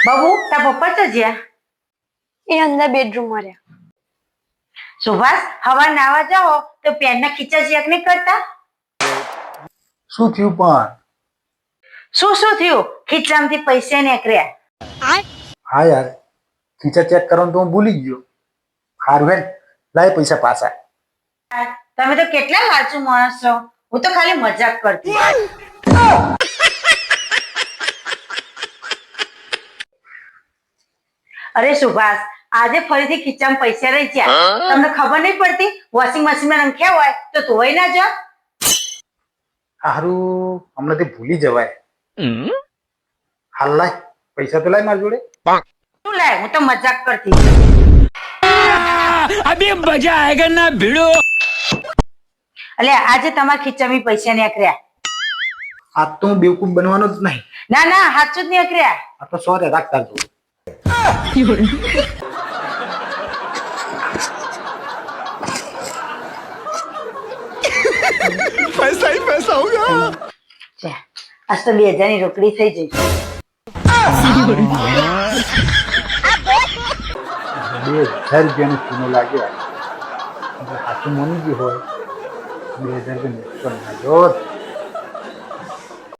બાબુ તારા પપ્પા તો જ્યાં એ અંદર બેડરૂમમાં રહ્યા. સુભાષ હવા નાવા જાઓ તો પેનના ખીચા ચેક નહીં કરતા? શું થયું પણ? શું થયું? ખીચામાંથી પૈસા નીકળ્યા. હા યાર, ખીચા ચેક કરવાનું તો હું ભૂલી ગયો. હારું હેડ, લાય પૈસા પાછા. તમે તો કેટલા લાચુ માણસ છો. હું તો ખાલી મજાક કરતી. અરે સુભાષ, આજે ફરીથી ખીચામાં પૈસા રહી ગયા. તમને ખબર નહીં પડતી? વોશિંગ મશીનમાં નાખ્યા હોય તો ધોઈ ના જો. હારું, હમણાંથી ભૂલી જવાય. હાલ લાય પૈસા તો લાય મારી જોડે. શું લાય? હું તો મજાક કરતી. અભી મજા આયેગા ના ભીડો. એટલે આજે તમારા ખીચામાં પૈસા નીકળ્યા. આ તો હું બેવકૂફ બનવાનો જ નહીં. ના ના, સાચું જ નીકળ્યા. આ તો સોરે રાખતા જો. પૈસા ही पैसा होगा. આજ તો 2000 ની રોકડી થઈ જઈ. 2000 રૂપિયાનો ચૂનો લાગ્યો. સાચું મોની ગયું હોય 2000 રૂપિયા